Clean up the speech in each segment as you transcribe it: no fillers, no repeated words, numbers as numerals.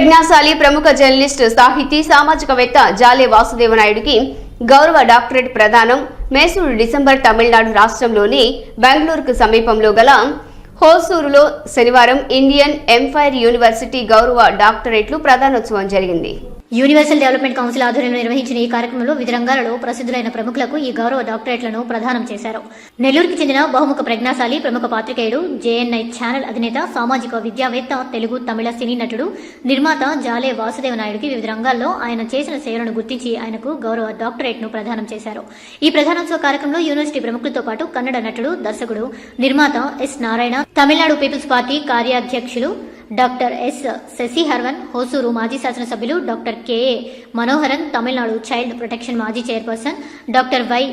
ప్రజ్ఞాశాలి ప్రముఖ జర్నలిస్ట్ సాహితీ సామాజికవేత్త జాలే వాసుదేవనాయుడికి గౌరవ డాక్టరేట్ ప్రదానం మేసూరు డిసెంబర్ తమిళనాడు రాష్ట్రంలోని బెంగళూరుకు సమీపంలో గల హోసూరులో శనివారం ఇండియన్ ఎంపైర్ యూనివర్సిటీ గౌరవ డాక్టరేట్లు ప్రదానోత్సవం జరిగింది. యూనివర్సల్ డెవలప్మెంట్ కౌన్సిల్ ఆధ్వర్యంలో నిర్వహించిన ఈ కార్యక్రమంలో వివిధ రంగాలలో ప్రసిద్ధులైన ప్రముఖులకు ఈ గౌరవ డాక్టరేట్లను ప్రదానం చేశారు. నెల్లూరుకి చెందిన బహుముఖ ప్రజ్ఞాశాలి ప్రముఖ పాత్రికేయుడు, జేఎన్ఐ ఛానల్ అధినేత, సామాజిక విద్యావేత్త, తెలుగు తమిళ సినీ నటుడు, నిర్మాత జాలే వాసుదేవనాయుడికి వివిధ రంగాల్లో ఆయన చేసిన సేవలను గుర్తించి ఆయనకు గౌరవ డాక్టరేట్ను ప్రదానం చేశారు. ఈ ప్రధానోత్సవ కార్యక్రమంలో యూనివర్సిటీ ప్రముఖులతో పాటు కన్నడ నటుడు, దర్శకుడు, నిర్మాత S Narayana, Tamil Nadu Peoples Party కార్యాధ్యక్షులు డాక్టర్ ఎస్ శశిహర్వన్, హోసూరు మాజీ శాసనసభ్యులు doctor K A Manoharan, Tamil Nadu child protection మాజీ chairperson doctor Y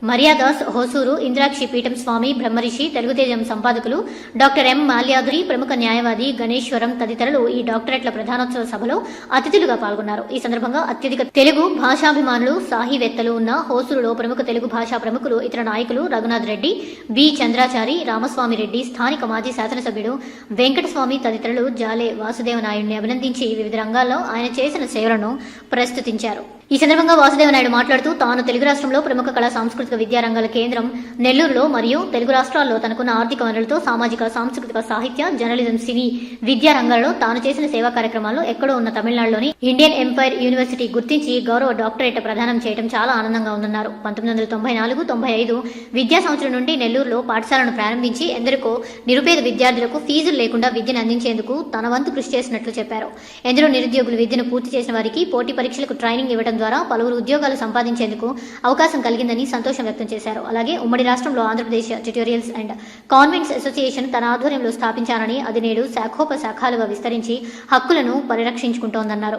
Maryadas, Hosur Indrakshi పీఠం స్వామి బ్రహ్మరిషి, తెలుగుతేజం సంపాదకులు డాక్టర్ ఎం మాల్యాద్రి, ప్రముఖ న్యాయవాది గణేశ్వరం తదితరులు ఈ డాక్టరేట్ల ప్రధానోత్సవ సభలో అతిథులుగా పాల్గొన్నారు. ఈ సందర్భంగా అత్యధిక తెలుగు భాషాభిమానులు, సాహివేత్తలు ఉన్న హోసూరులో ప్రముఖ తెలుగు భాషా ప్రముఖులు, ఇతర నాయకులు రఘునాథ్ రెడ్డి, బి చంద్రాచారి, రామస్వామి రెడ్డి, స్థానిక మాజీ శాసనసభ్యుడు వెంకటస్వామి తదితరులు జాలే వాసుదేవనాయుడిని అభినందించి వివిధ రంగాల్లో ఆయన చేసిన సేవలను ప్రస్తుతించారు. ఈ సందర్భంగా వాసుదేవనాయుడు మాట్లాడుతూ తాను తెలుగు రాష్ట్రంలో ప్రముఖ కళా సాంస్కృతిక విద్యారంగాల కేంద్రం నెల్లూరులో మరియు తెలుగు రాష్ట్రాల్లో తనకున్న ఆర్థిక వనరులతో సామాజిక, సాంస్కృతిక, సాహిత్య, జర్నలిజం, సినీ విద్యా రంగాల్లో తాను చేసిన సేవా కార్యక్రమాల్లో ఎక్కడో ఉన్న తమిళనాడులోని ఇండియన్ ఎంపైర్ యూనివర్సిటీ గుర్తించి గౌరవ డాక్టరేట్ ప్రదానం చేయడం చాలా ఆనందంగా ఉందన్నారు. 1994-95 విద్యా సంవత్సరం నుండి నెల్లూరులో పాఠశాలను ప్రారంభించి ఎందరికో నిరుపేద విద్యార్థులకు ఫీజులు లేకుండా విద్యను అందించేందుకు తన వంతు కృషి చేసినట్లు చెప్పారు. ఎందరో నిరుద్యోగులు విద్యను పూర్తి చేసిన వారికి పోటీ పరీక్షలకు ట్రైనింగ్ ఇవ్వడం ద్వారా పలువురు ఉద్యోగాలు సంపాదించేందుకు అవకాశం కలిగిందని సంతోషం వ్యక్తం చేశారు. అలాగే ఉమ్మడి రాష్ట్రంలో Andhra Pradesh tutorials and convents association తన ఆధ్వర్యంలో స్థాపించారని, అది నేడు శాఖోపశాఖలుగా విస్తరించి హక్కులను పరిరక్షించుకుంటోందన్నారు.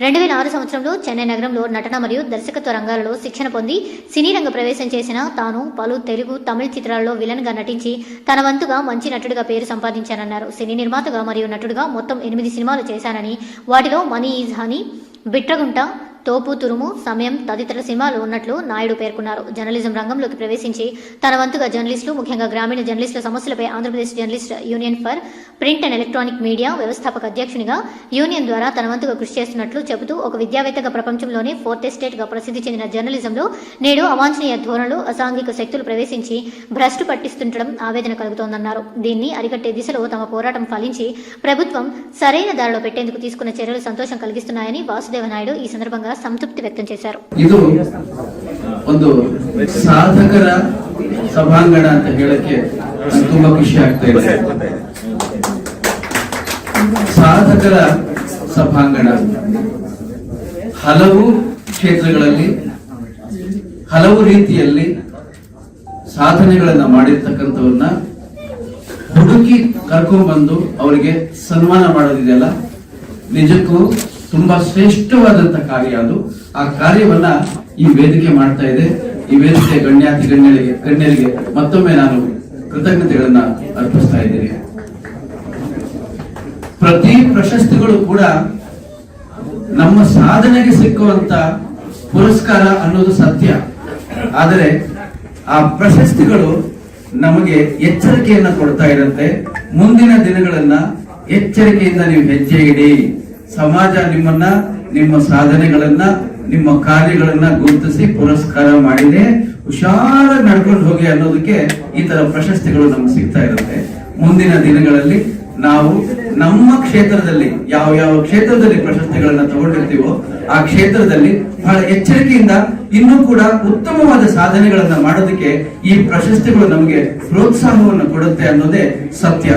2006 సంవత్సరంలో చెన్నై నగరంలో నటన మరియు దర్శకత్వ రంగాలలో శిక్షణ పొంది సినీ రంగ ప్రవేశం చేసిన తాను పలు తెలుగు, తమిళ చిత్రాల్లో విలన్ గా నటించి తన వంతుగా మంచి నటుడిగా పేరు సంపాదించానన్నారు. సినీ నిర్మాతగా మరియు నటుడిగా మొత్తం 8 సినిమాలు చేశానని, వాటిలో మనీ ఈజ్ హనీ, బిట్రగుంట, తోపు తురుము, సమయం తదితర సినిమాలు ఉన్నట్లు నాయుడు పేర్కొన్నారు. జర్నలిజం రంగంలోకి ప్రవేశించి తన వంతుగా జర్నలిస్టులు, ముఖ్యంగా గ్రామీణ జర్నలిస్టుల సమస్యలపై Andhra Pradesh journalist union for print and electronic media వ్యవస్థాపక అధ్యక్షునిగా యూనియన్ ద్వారా తన వంతుగా కృషి చేస్తున్నట్లు చెబుతూ, ఒక విద్యావేత్తగా ప్రపంచంలోనే 4th ఎస్టేట్ గా ప్రసిద్ధి చెందిన జర్నలిజంలో నేడు అవాంఛనీయ ధోరణులు, అసాంఘిక శక్తులు ప్రవేశించి భ్రష్టు పట్టిస్తుండడం ఆవేదన కలుగుతోందన్నారు. దీన్ని అరికట్టే దిశలో తమ పోరాటం ఫలించి ప్రభుత్వం సరైన దారిలో పెట్టేందుకు తీసుకున్న చర్యలు సంతోషం కలిగిస్తున్నాయని వాసుదేవనాయుడు ఈ సందర్భంగా ಸಂತೃಪ್ತಿ ವ್ಯಕ್ತ చేశారు. ಇದು ಒಂದು ಸಾಧಕರ ಸಭಾಂಗಣ ಅಂತ ಹೇಳಕ್ಕೆ ತುಂಬಾ ಖುಷಿ ಆಗ್ತಾ ಇದೆ. ಸಾಧಕರ ಸಭಾಂಗಣ ಹಲವು ಕ್ಷೇತ್ರಗಳಲ್ಲಿ ಹಲವು ರೀತಿಯಲ್ಲಿ ಸಾಧನೆಗಳನ್ನ ಮಾಡಿರ್ತಕ್ಕಂಥವನ್ನ ಹುಡುಕಿ ಕರ್ಕೊಂಡ್ಬಂದು ಅವರಿಗೆ ಸನ್ಮಾನ ಮಾಡೋದಿದೆಯಲ್ಲ, ನಿಜಕ್ಕೂ ತುಂಬಾ ಶ್ರೇಷ್ಠವಾದಂತ ಕಾರ್ಯ. ಅದು ಆ ಕಾರ್ಯವನ್ನ ಈ ವೇದಿಕೆ ಮಾಡ್ತಾ ಇದೆ. ಈ ವೇದಿಕೆ ಗಣ್ಯರಿಗೆ ಮತ್ತೊಮ್ಮೆ ನಾನು ಕೃತಜ್ಞತೆಗಳನ್ನ ಅರ್ಪಿಸ್ತಾ ಇದ್ದೀನಿ. ಪ್ರತಿ ಪ್ರಶಸ್ತಿಗಳು ಕೂಡ ನಮ್ಮ ಸಾಧನೆಗೆ ಸಿಕ್ಕುವಂತ ಪುರಸ್ಕಾರ ಅನ್ನೋದು ಸತ್ಯ. ಆದರೆ ಆ ಪ್ರಶಸ್ತಿಗಳು ನಮಗೆ ಎಚ್ಚರಿಕೆಯನ್ನ ಕೊಡ್ತಾ ಇರುತ್ತೆ. ಮುಂದಿನ ದಿನಗಳನ್ನ ಎಚ್ಚರಿಕೆಯಿಂದ ನೀವು ಹೆಜ್ಜೆ ಇಡಿ. ಸಮಾಜ ನಿಮ್ಮನ್ನ, ನಿಮ್ಮ ಸಾಧನೆಗಳನ್ನ, ನಿಮ್ಮ ಕಾರ್ಯಗಳನ್ನ ಗುರುತಿಸಿ ಪುರಸ್ಕಾರ ಮಾಡಿದೆ. ಹುಷಾರಾಗಿ ನಡ್ಕೊಂಡು ಹೋಗಿ ಅನ್ನೋದಕ್ಕೆ ಈ ತರ ಪ್ರಶಸ್ತಿಗಳು ನಮ್ಗೆ ಸಿಗ್ತಾ ಇರುತ್ತೆ. ಮುಂದಿನ ದಿನಗಳಲ್ಲಿ ನಾವು ನಮ್ಮ ಕ್ಷೇತ್ರದಲ್ಲಿ ಯಾವ ಕ್ಷೇತ್ರದಲ್ಲಿ ಪ್ರಶಸ್ತಿಗಳನ್ನ ತಗೊಂಡಿರ್ತೀವೋ ಆ ಕ್ಷೇತ್ರದಲ್ಲಿ ಬಹಳ ಎಚ್ಚರಿಕೆಯಿಂದ ಇನ್ನೂ ಕೂಡ ಉತ್ತಮವಾದ ಸಾಧನೆಗಳನ್ನ ಮಾಡೋದಕ್ಕೆ ಈ ಪ್ರಶಸ್ತಿಗಳು ನಮಗೆ ಪ್ರೋತ್ಸಾಹವನ್ನು ಕೊಡುತ್ತೆ ಅನ್ನೋದೇ ಸತ್ಯ.